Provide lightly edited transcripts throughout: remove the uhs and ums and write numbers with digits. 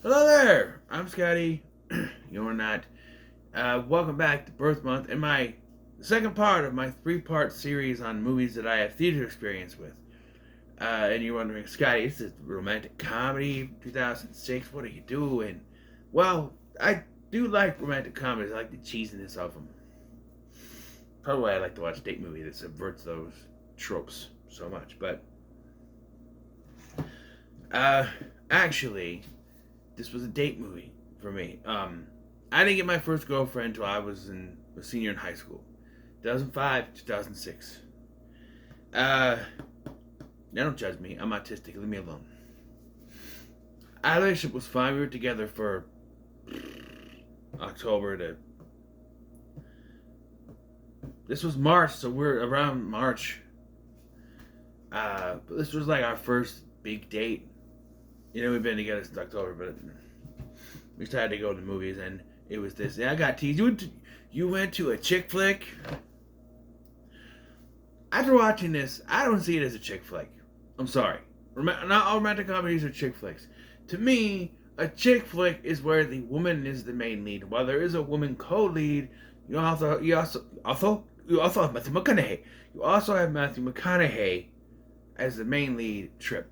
Hello there! I'm Scotty. You're not. Welcome back to Birth Month and my second part of my three-part series on movies that I have theater experience with. And you're wondering, Scotty, this is romantic comedy, 2006. What are you doing? Well, I do like romantic comedies. I like the cheesiness of them. Probably why I like to watch a date movie that subverts those tropes so much. But uh, actually, this was a date movie for me. I didn't get my first girlfriend until I was a senior in high school, 2005, 2006. Uh, now don't judge me. I'm autistic. Leave me alone. Our relationship was fine. We were together for October to. This was March, so we're around March. But this was like our first big date. You know, we've been together since October, but we decided to go to the movies, and it was this. Yeah, I got teased. You went to a chick flick? After watching this, I don't see it as a chick flick. I'm sorry. Not all romantic comedies are chick flicks. To me, a chick flick is where the woman is the main lead. While there is a woman co-lead, you also have Matthew McConaughey. You also have Matthew McConaughey as the main lead, Trip.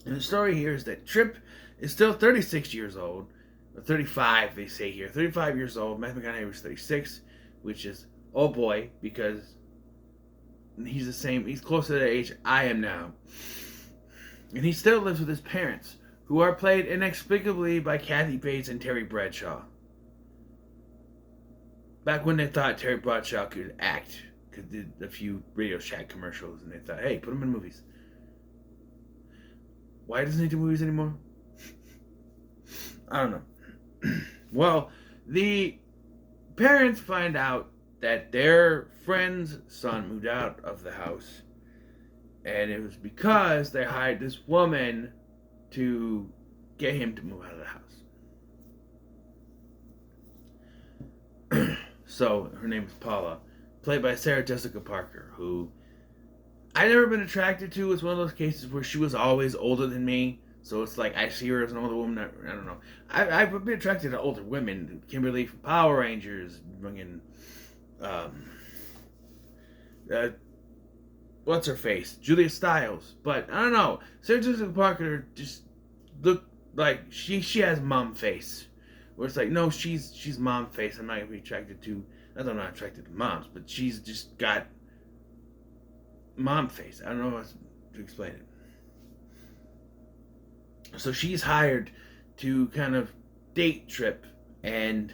And the story here is that Trip is still 36 years old, or 35, they say here. 35 years old. Matthew McConaughey was 36, which is, oh boy, because he's close to the age I am now. And he still lives with his parents, who are played inexplicably by Kathy Bates and Terry Bradshaw. Back when they thought Terry Bradshaw could act, because did a few Radio Shack commercials, and they thought, hey, put him in movies. Why doesn't he do movies anymore? I don't know. Well, the parents find out that their friend's son moved out of the house, and it was because they hired this woman to get him to move out of the house. So her name is Paula, played by Sarah Jessica Parker, who I never been attracted to. It's one of those cases where she was always older than me. So it's like I see her as an older woman. I don't know. I've been attracted to older women. Kimberly from Power Rangers, bringing, um, uh, what's her face, Julia Stiles. But I don't know. Sarah Jessica Parker just looked like she has mom face. Where it's like, no, she's mom face. I'm not gonna be attracted to. Not that I'm not attracted to moms, but she's just got mom face. I don't know how to explain it. So she's hired to kind of date Trip and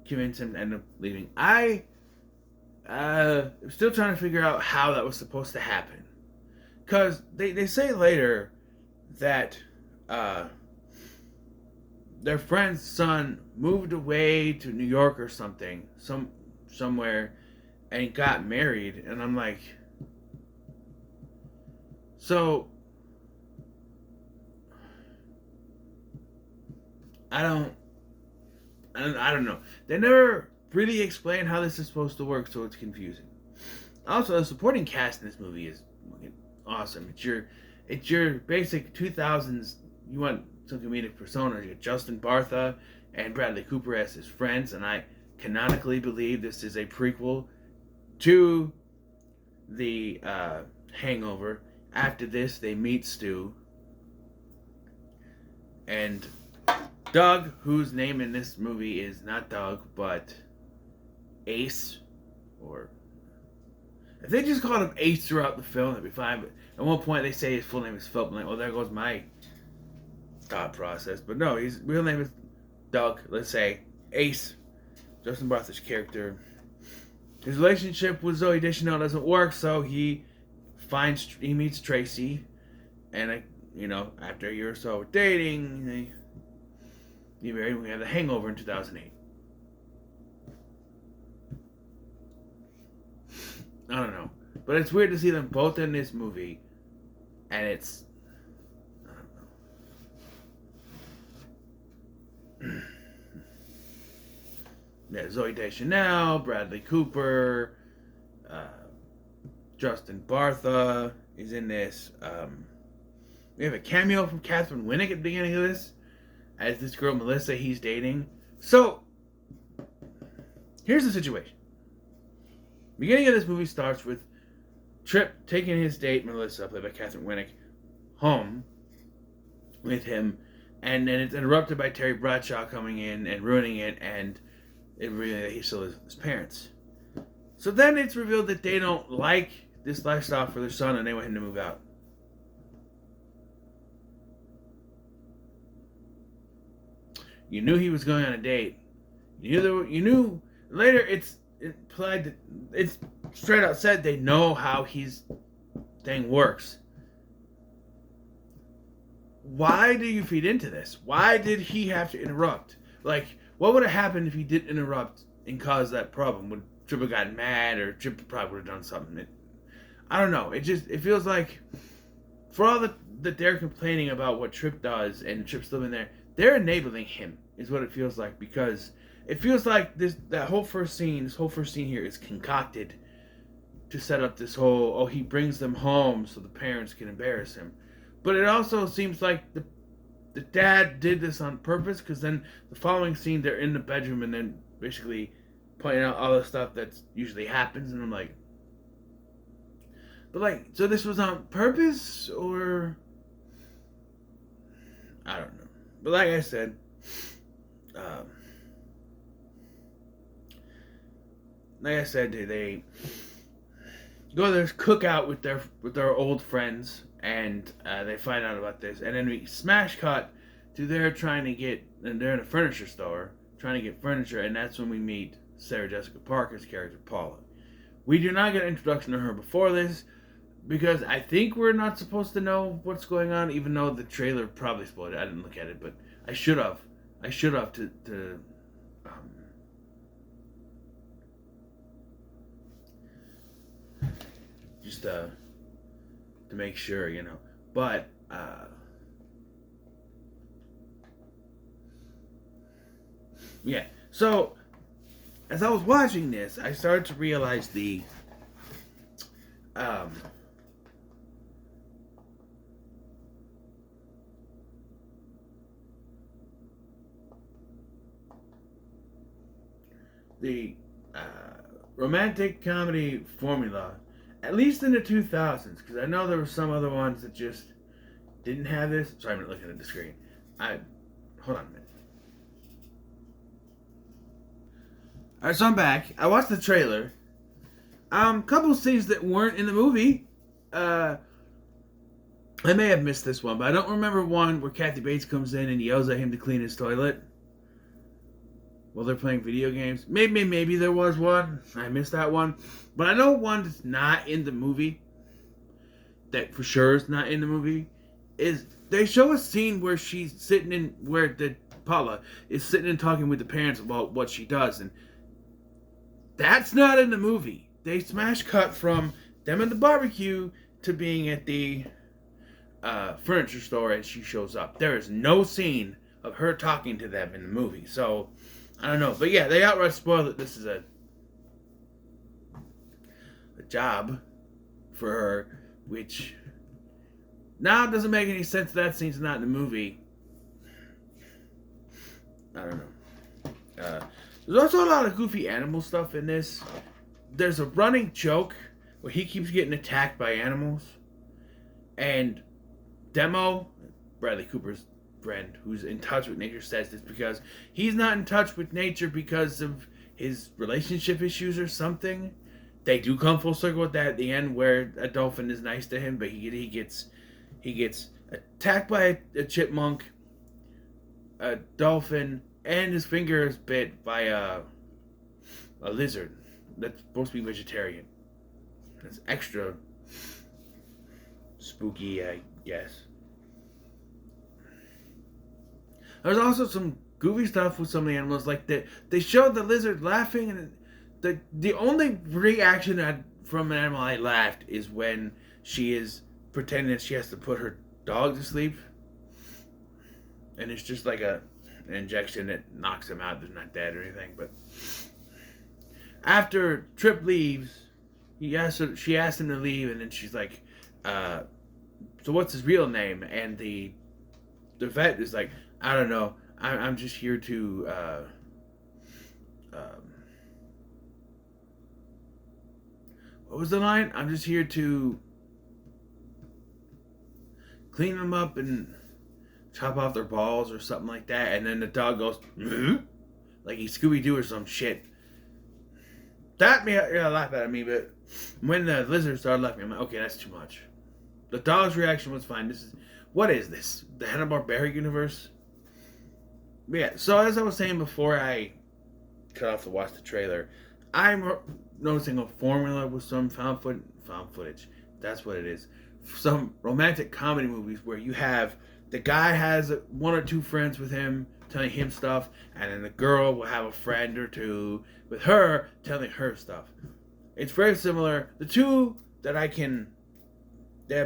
convince him to end up leaving. I am still trying to figure out how that was supposed to happen. Because they say later that their friend's son moved away to New York or something, somewhere, and got married. And I'm like, so I don't I don't know. They never really explain how this is supposed to work, so it's confusing. Also, the supporting cast in this movie is awesome. It's your basic 2000s. You want some comedic persona. You got Justin Bartha and Bradley Cooper as his friends, and I canonically believe this is a prequel to the Hangover. After this, they meet Stu and Doug, whose name in this movie is not Doug, but Ace, or if they just called him Ace throughout the film, that'd be fine. But at one point, they say his full name is Philip. I'm like, well, there goes my thought process. But no, his real name is Doug. Let's say Ace, Justin Bartha's character. His relationship with Zoe Deschanel doesn't work, so he meets Tracy, and after a year or so of dating, they get married. We have The Hangover in 2008. I don't know. But it's weird to see them both in this movie. And it's. I don't know. Yeah, Zoe Deschanel, Bradley Cooper, uh, Justin Bartha is in this. We have a cameo from Catherine Winnick at the beginning of this. as this girl Melissa he's dating. So here's the situation. Beginning of this movie starts with Trip taking his date Melissa, played by Catherine Winnick, home with him, and then it's interrupted by Terry Bradshaw coming in and ruining it, and it really he still lives with his parents. So then it's revealed that they don't like this lifestyle for their son, and they want him to move out. You knew he was going on a date. You knew later. It's straight out said they know how his thing works. Why do you feed into this? Why did he have to interrupt? Like, what would have happened if he didn't interrupt and cause that problem? Would Trip have gotten mad, or Trip probably would have done something? I don't know. It feels like, for all that they're complaining about what Trip does and Trip's living there, they're enabling him, is what it feels like, because it feels like this whole first scene here is concocted to set up this whole, he brings them home so the parents can embarrass him. But it also seems like the dad did this on purpose, because then the following scene they're in the bedroom and then basically pointing out all the stuff that usually happens, and I'm like, but like, so this was on purpose, or I don't know. But like I said, they go to this cookout with their old friends, and they find out about this, and then we smash cut to they're in a furniture store trying to get furniture, and that's when we meet Sarah Jessica Parker's character Paula. We do not get an introduction to her before this, because I think we're not supposed to know what's going on, even though the trailer probably spoiled it. I didn't look at it, but I should have to just to make sure, But yeah. So as I was watching this, I started to realize the romantic comedy formula, at least in the 2000s, because I know there were some other ones that just didn't have this. Sorry, I'm not looking at the screen. Hold on a minute. Alright, so I'm back. I watched the trailer. Couple scenes that weren't in the movie. I may have missed this one, but I don't remember one where Kathy Bates comes in and yells at him to clean his toilet while they're playing video games. Maybe there was one. I missed that one. But I know one that's not in the movie, that for sure is not in the movie, is they show a scene where Paula is sitting and talking with the parents about what she does, and that's not in the movie. They smash cut from them at the barbecue to being at the furniture store, and she shows up. There is no scene of her talking to them in the movie, so I don't know. But yeah, they outright spoil that this is a job for her, which now doesn't make any sense. That scene's not in the movie. I don't know. There's also a lot of goofy animal stuff in this. There's a running joke where he keeps getting attacked by animals, and Demo, Bradley Cooper's friend, who's in touch with nature, says this because he's not in touch with nature because of his relationship issues or something. They do come full circle with that at the end, where a dolphin is nice to him, but he gets attacked by a chipmunk, a dolphin, and his finger is bit by a lizard that's supposed to be vegetarian. That's extra spooky, I guess. There's also some goofy stuff with some of the animals, like they showed the lizard laughing, and the only reaction from an animal I laughed is when she is pretending that she has to put her dog to sleep, and it's just like an injection that knocks him out. They're not dead or anything, but after Trip leaves, she asks him to leave, and then she's like, so what's his real name? And the vet is like, I don't know. I'm just here to what was the line? I'm just here to clean them up and chop off their balls or something like that. And then the dog goes, like he's Scooby-Doo or some shit. That made laugh at me, but when the lizard started laughing, I'm like, okay, that's too much. The dog's reaction was fine. What is this? The Hanna-Barbera universe? But yeah, so as I was saying before I cut off to watch the trailer, I'm noticing a formula with some found footage. That's what it is. Some romantic comedy movies where you have the guy has one or two friends with him telling him stuff, and then the girl will have a friend or two with her telling her stuff. It's very similar. The two that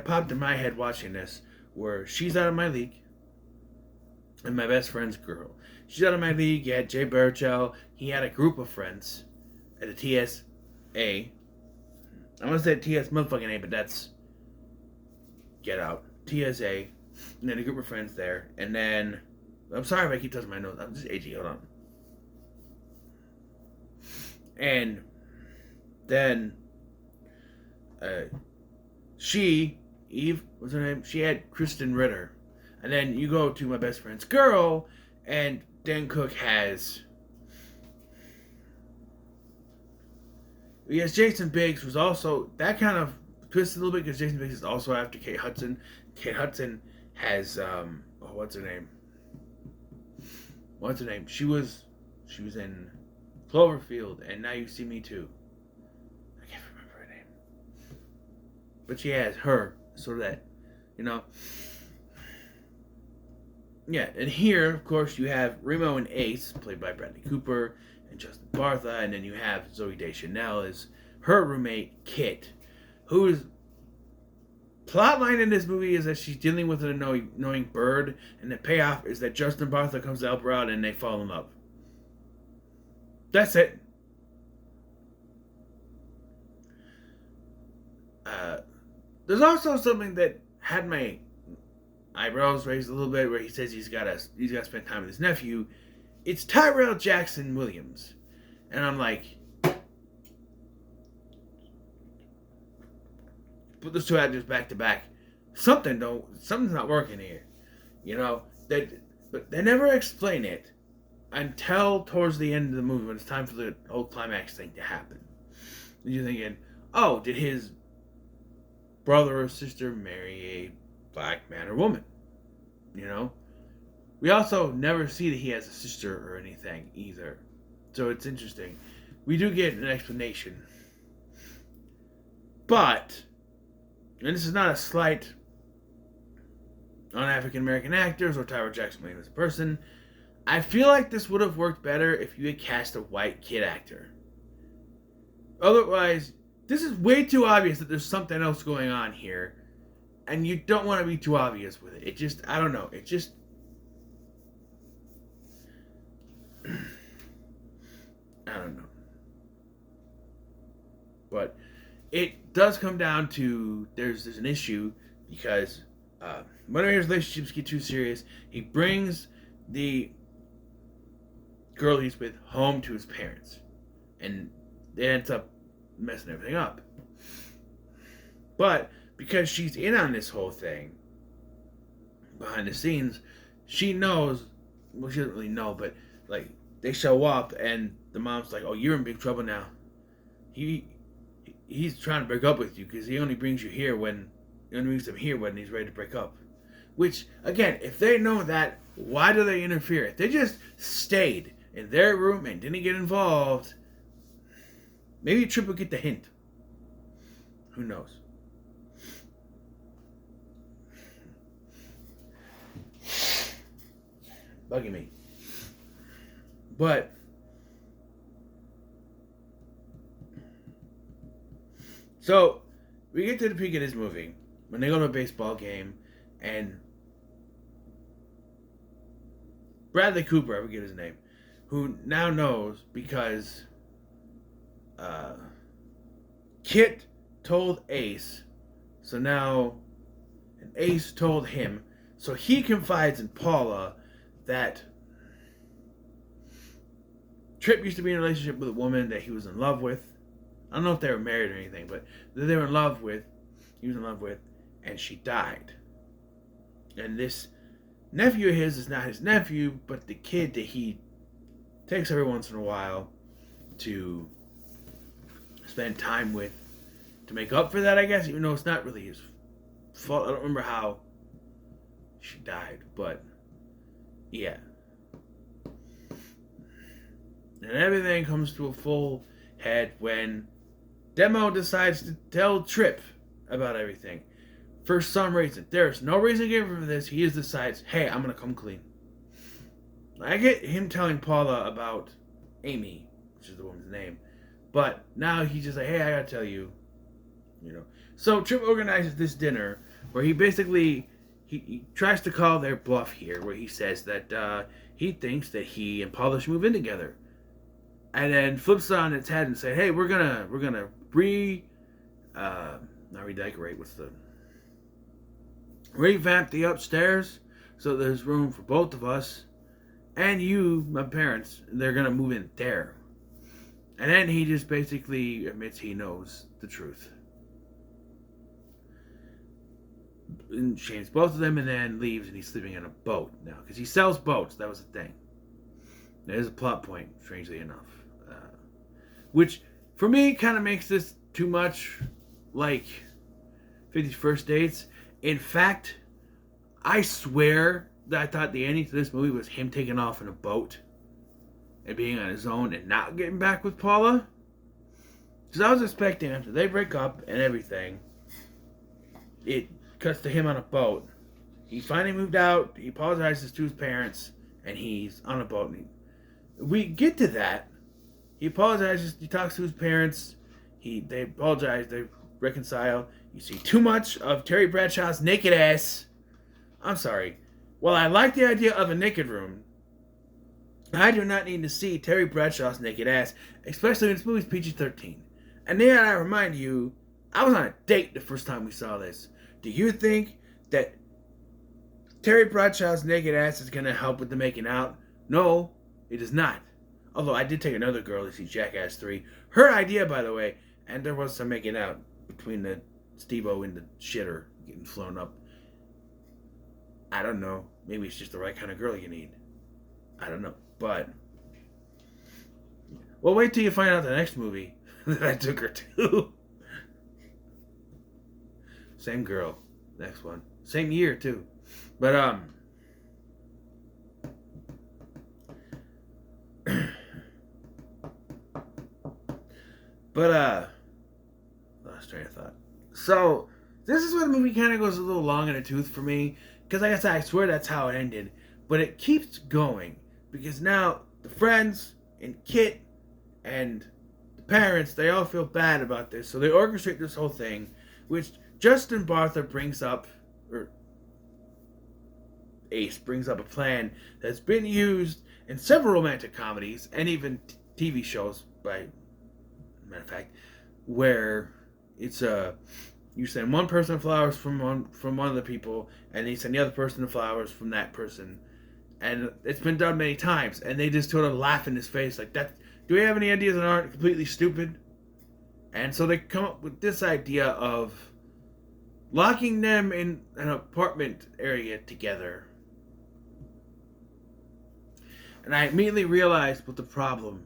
popped in my head watching this were She's Out of My League and My Best Friend's Girl. She's Out of My League, you had Jay Baruchel. He had a group of friends at the TSA. I want to say TS motherfucking A, but that's Get Out. TSA. And then a group of friends there. And then, I'm sorry if I keep touching my nose. I'm just aging. Hold on. And then, Eve, what's her name? She had Kristen Ritter. And then you go to My Best Friend's Girl, and Dan Cook has... Yes, Jason Biggs was also... That kind of twisted a little bit because Jason Biggs is also after Kate Hudson. Kate Hudson has... what's her name? What's her name? She was in Cloverfield, and Now You See Me Too. I can't remember her name. But she has her, so that, you know... Yeah, and here, of course, you have Remo and Ace, played by Bradley Cooper and Justin Bartha, and then you have Zooey Deschanel as her roommate, Kit, whose plotline in this movie is that she's dealing with an annoying bird, and the payoff is that Justin Bartha comes to help her out and they fall in love. That's it. There's also something that had my eyebrows raised a little bit, where he says he's got to spend time with his nephew. It's Tyrell Jackson Williams, and I'm like, put those two actors back to back. Something's not working here, you know. But they never explain it until towards the end of the movie when it's time for the whole climax thing to happen. And you're thinking, oh, did his brother or sister marry a black man or woman? You know? We also never see that he has a sister or anything either. So it's interesting. We do get an explanation. But, and this is not a slight on African American actors or Tyrell Jackson Williams as a person, I feel like this would have worked better if you had cast a white kid actor. Otherwise, this is way too obvious that there's something else going on here. And you don't want to be too obvious with it. It just, I don't know. It just... I don't know. But it does come down to, there's an issue because whenever his relationships get too serious, he brings the girl he's with home to his parents. And it ends up messing everything up. But because she's in on this whole thing, behind the scenes, she knows, well, she doesn't really know, but, like, they show up, and the mom's like, oh, you're in big trouble now. He's trying to break up with you, because he only brings him here when he's ready to break up. Which, again, if they know that, why do they interfere? If they just stayed in their room and didn't get involved, maybe Tripp would get the hint. Who knows? Bugging me. But so we get to the peak of this movie when they go to a baseball game and Bradley Cooper, I forget his name, who now knows because Kit told Ace, so now and Ace told him, so he confides in Paula that Trip used to be in a relationship with a woman that he was in love with. I don't know if they were married or anything, but they were in love with. He was in love with, and she died. And this nephew of his is not his nephew, but the kid that he takes every once in a while to spend time with to make up for that, I guess, even though it's not really his fault. I don't remember how she died, but yeah. And everything comes to a full head when Demo decides to tell Trip about everything. For some reason. There's no reason given for this. He just decides, hey, I'm going to come clean. I get him telling Paula about Amy, which is the woman's name. But now he's just like, hey, I got to tell you. So Trip organizes this dinner where he basically, he tries to call their bluff here, where he says that he thinks that he and Paula should move in together. And then flips it on its head and say, hey, we're gonna not redecorate, revamp the upstairs so there's room for both of us and you, my parents. They're gonna move in there. And then he just basically admits he knows the truth and shames both of them, and then leaves, and he's sleeping in a boat now because he sells boats. That was the thing. There's a plot point, strangely enough, which for me kind of makes this too much like 50 First Dates. In fact, I swear that I thought the ending to this movie was him taking off in a boat and being on his own and not getting back with Paula. Because I was expecting after they break up and everything, it cuts to him on a boat. He finally moved out. He apologizes to his parents, and he's on a boat. We get to that. He apologizes. He talks to his parents. They apologize. They reconcile. You see too much of Terry Bradshaw's naked ass. I'm sorry. While I like the idea of a naked room, I do not need to see Terry Bradshaw's naked ass, especially when this movie's PG-13. And then I remind you, I was on a date the first time we saw this. Do you think that Terry Bradshaw's naked ass is going to help with the making out? No, it is not. Although I did take another girl to see Jackass 3. Her idea, by the way, and there was some making out between the Steve-O and the shitter getting flown up. I don't know. Maybe it's just the right kind of girl you need. I don't know. But, well, wait till you find out the next movie that I took her to. Same girl. Next one. Same year, too. But, lost train of thought. So, this is where the movie kind of goes a little long in the tooth for me. Because, like I said, I swear that's how it ended. But it keeps going. Because now, the friends, and Kit, and the parents, they all feel bad about this. So they orchestrate this whole thing. Which Justin Bartha brings up, or Ace brings up a plan that's been used in several romantic comedies. And even TV shows, by matter of fact. Where it's you send one person flowers from one of the people, and you send the other person the flowers from that person, and it's been done many times, and they just sort of laugh in his face like that. Do we have any ideas that aren't completely stupid? And so they come up with this idea of locking them in an apartment area together. And I immediately realized what the problem,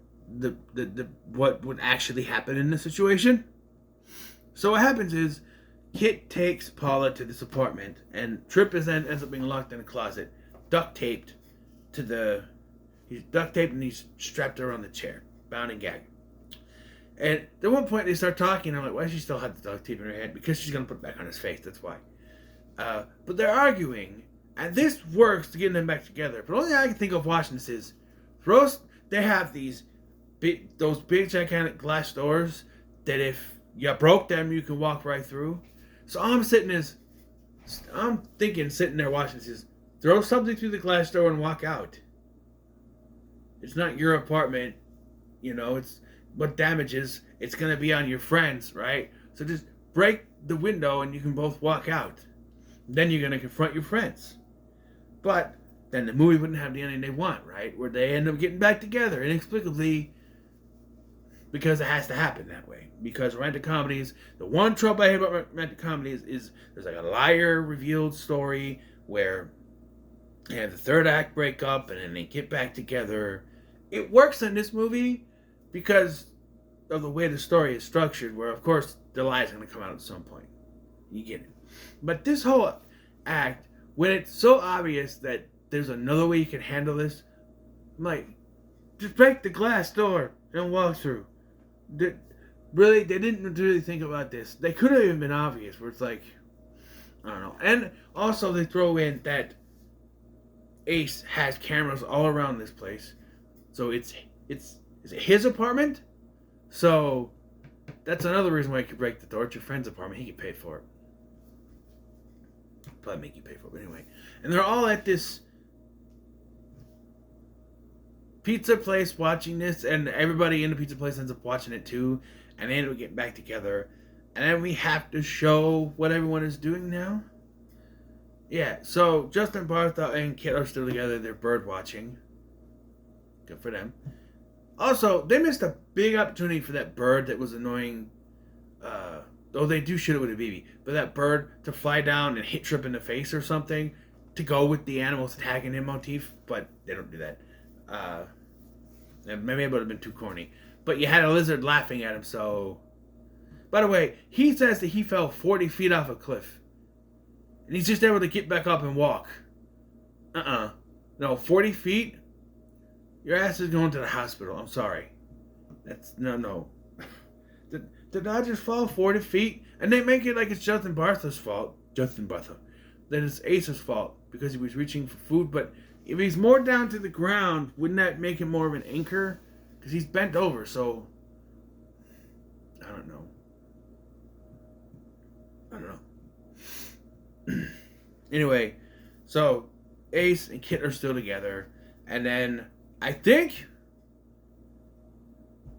what would actually happen in this situation. So what happens is, Kit takes Paula to this apartment, and Trip ends up being locked in a closet, he's duct taped and he's strapped around the chair, bound and gagged. And at one point they start talking, and I'm like, why does she still have the duct tape in her head? Because she's going to put it back on his face, that's why. But they're arguing, and this works to get them back together. But only I can think of watching this is, they have those big gigantic glass doors that if you broke them, you can walk right through. So all I'm sitting there watching this is, throw something through the glass door and walk out. It's not your apartment, it's what damages, it's going to be on your friends, right? So just break the window and you can both walk out. Then you're going to confront your friends. But then the movie wouldn't have the ending they want, right? Where they end up getting back together inexplicably, because it has to happen that way. Because romantic comedies, the one trope I hate about romantic comedies is there's like a liar revealed story where they have the third act break up and then they get back together. It works in this movie because of the way the story is structured, where of course the lie is going to come out at some point. You get it. But this whole act, when it's so obvious that there's another way you can handle this, I'm like, just break the glass door and walk through. They didn't really think about this. They could have even been obvious, where it's like, I don't know. And also they throw in that Ace has cameras all around this place, so is it his apartment? So that's another reason why you could break the door. It's your friend's apartment. He could pay for it. Probably make you pay for it, but anyway. And they're all at this pizza place watching this, and everybody in the pizza place ends up watching it too, and they end up getting back together, and then we have to show what everyone is doing now. Yeah, so Justin Bartha and Kit are still together. They're bird watching. Good for them. Also, they missed a big opportunity for that bird that was annoying. Though they do shoot it with a BB, but that bird to fly down and hit Trip in the face or something to go with the animals attacking him motif, but they don't do that. Maybe it would have been too corny. But you had a lizard laughing at him, so... By the way, he says that he fell 40 feet off a cliff. And he's just able to get back up and walk. No, 40 feet? Your ass is going to the hospital. I'm sorry. That's... No. Did I just fall 40 feet? And they make it like it's Justin Bartha's fault. Justin Bartha. That it's Ace's fault because he was reaching for food. But if he's more down to the ground, wouldn't that make him more of an anchor? Because he's bent over, so... I don't know. Anyway, so Ace and Kit are still together. And then I think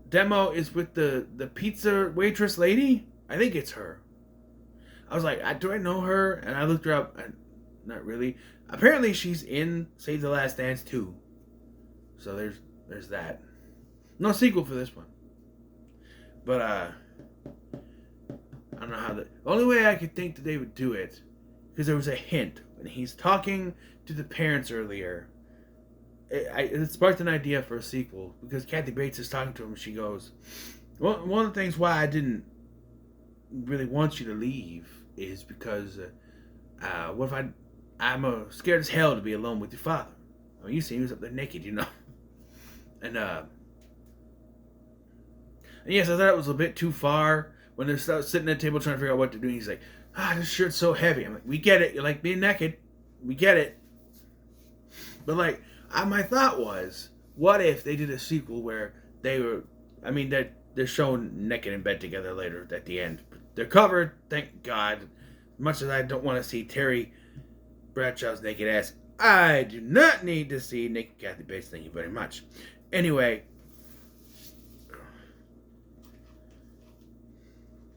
Demo is with the pizza waitress lady. I think it's her. I was like, do I know her? And I looked her up. Not really. Apparently she's in Save the Last Dance 2. So there's that. No sequel for this one. But I don't know how the only way I could think that they would do it, because there was a hint when he's talking to the parents earlier. It sparked an idea for a sequel, because Kathy Bates is talking to him and she goes, one of the things why I didn't really want you to leave is because what if I'm scared as hell to be alone with your father. I mean, you see he was up there naked, you know. And yes, I thought it was a bit too far when they're sitting at the table trying to figure out what to do. And he's like, this shirt's so heavy. I'm like, we get it. You like being naked. We get it. But like, my thought was, what if they did a sequel where they're shown naked in bed together later at the end. They're covered, thank God. Much as I don't want to see Terry Bradshaw's naked ass, I do not need to see naked Kathy Bates. Thank you very much. Anyway,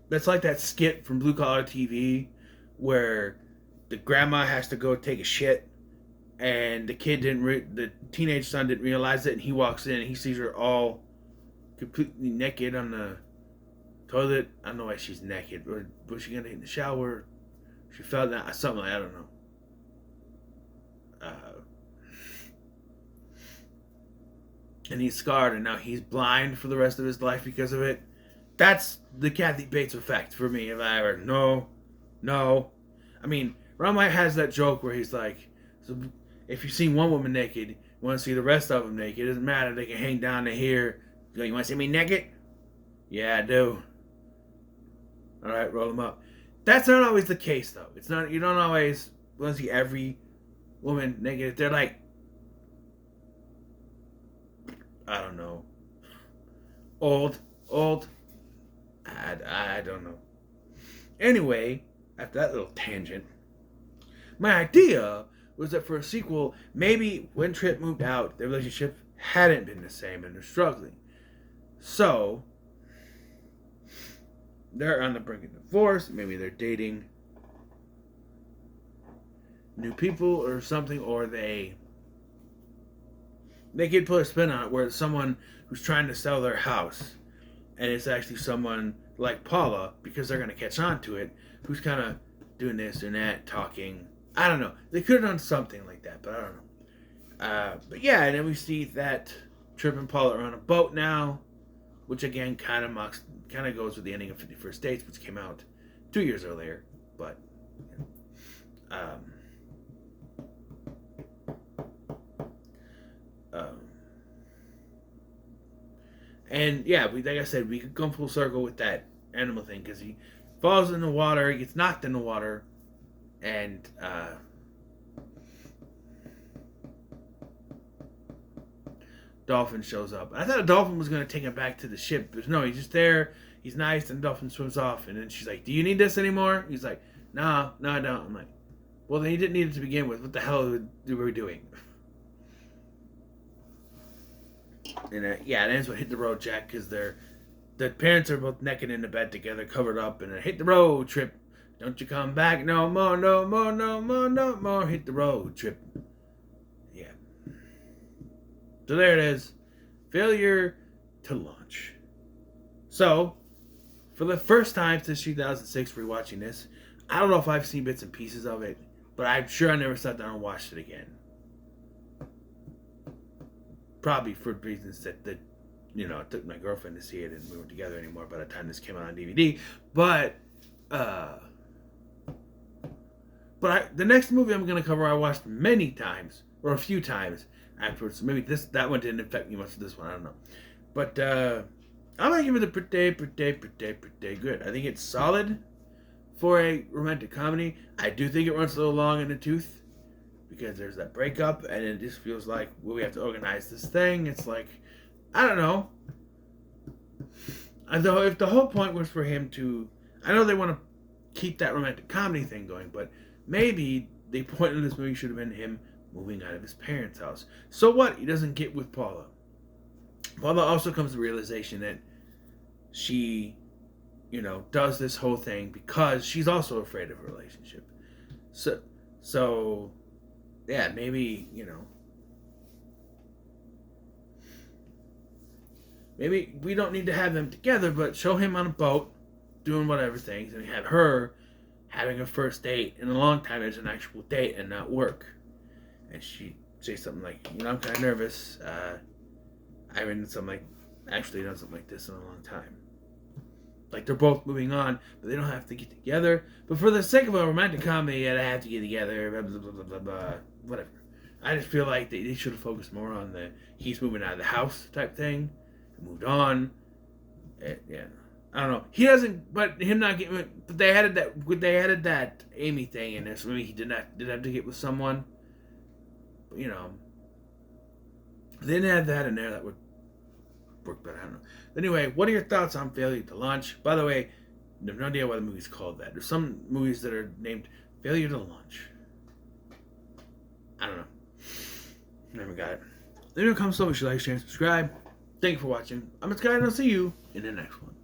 that's like that skit from Blue Collar TV where the grandma has to go take a shit, and the the teenage son didn't realize it, and he walks in and he sees her all completely naked on the toilet. I don't know why she's naked. Or was she gonna get in the shower? She felt that something like, I don't know. And he's scarred, and now he's blind for the rest of his life because of it. That's the Kathy Bates effect for me. If I ever no. I mean, Ron has that joke where he's like, so if you've seen one woman naked, you want to see the rest of them naked. It doesn't matter. They can hang down to here. You want to see me naked? Yeah, I do. All right, roll them up. That's not always the case, though. It's not. You don't always want to see every woman naked. If they're like, I don't know, old. I don't know. Anyway, after that little tangent, my idea was that for a sequel, maybe when Trip moved out, their relationship hadn't been the same and they're struggling. So, they're on the brink of divorce. Maybe they're dating new people or something, or they they could put a spin on it where it's someone who's trying to sell their house, and it's actually someone like Paula, because they're gonna catch on to it, who's kind of doing this and that, talking. I don't know. They could have done something like that, but I don't know. But yeah, and then we see that Trip and Paula are on a boat now, which again kind of goes with the ending of 51st Dates, which came out 2 years earlier. But um, and yeah, like I said, we could come full circle with that animal thing because he falls in the water, he gets knocked in the water, and Dolphin shows up. I thought a dolphin was going to take him back to the ship, but no, he's just there. He's nice, and the dolphin swims off. And then she's like, "Do you need this anymore?" He's like, "No, I don't." I'm like, "Well, then he didn't need it to begin with. What the hell were we doing?" And yeah, and that's what hit the road, Jack, because the parents are both naked in the bed together, covered up, and hit the road, Trip. Don't you come back no more, no more, no more, no more. Hit the road, Trip. Yeah. So there it is. Failure to launch. So, for the first time since 2006 rewatching this, I don't know if I've seen bits and pieces of it, but I'm sure I never sat down and watched it again. Probably for reasons that I took my girlfriend to see it and we weren't together anymore by the time this came out on DVD. But the next movie I'm going to cover I watched many times, or a few times afterwards. Maybe that one didn't affect me much of this one, I don't know. But I'm going to give it a pretty good. I think it's solid for a romantic comedy. I do think it runs a little long in the tooth, because there's that breakup, and it just feels like, well, we have to organize this thing. It's like, I don't know. Although if the whole point was for him to, I know they want to keep that romantic comedy thing going, but maybe the point of this movie should have been him moving out of his parents' house. So what? He doesn't get with Paula. Paula also comes to the realization that she, does this whole thing because she's also afraid of a relationship. So yeah, maybe, maybe we don't need to have them together, but show him on a boat doing whatever things, and have her having a first date in a long time as an actual date and not work. And she say something like, I'm kind of nervous. I haven't done something like this in a long time. Like, they're both moving on, but they don't have to get together. But for the sake of a romantic comedy, yeah, they have to get together, blah, blah, blah, blah, blah, blah, whatever. I just feel like they should have focused more on the he's moving out of the house type thing. Moved on. Yeah. I don't know. He doesn't, but him not getting, but they added that Amy thing in there, so maybe he did have to get with someone. But, they didn't add that in there, that would work better. I don't know. Anyway, what are your thoughts on Failure to Launch? By the way, I have no idea why the movie's called that. There's some movies that are named Failure to Launch. I don't know. Never got it. Leave a comment, so much like, share, and subscribe. Thank you for watching. I'm Sky, and I'll see you in the next one.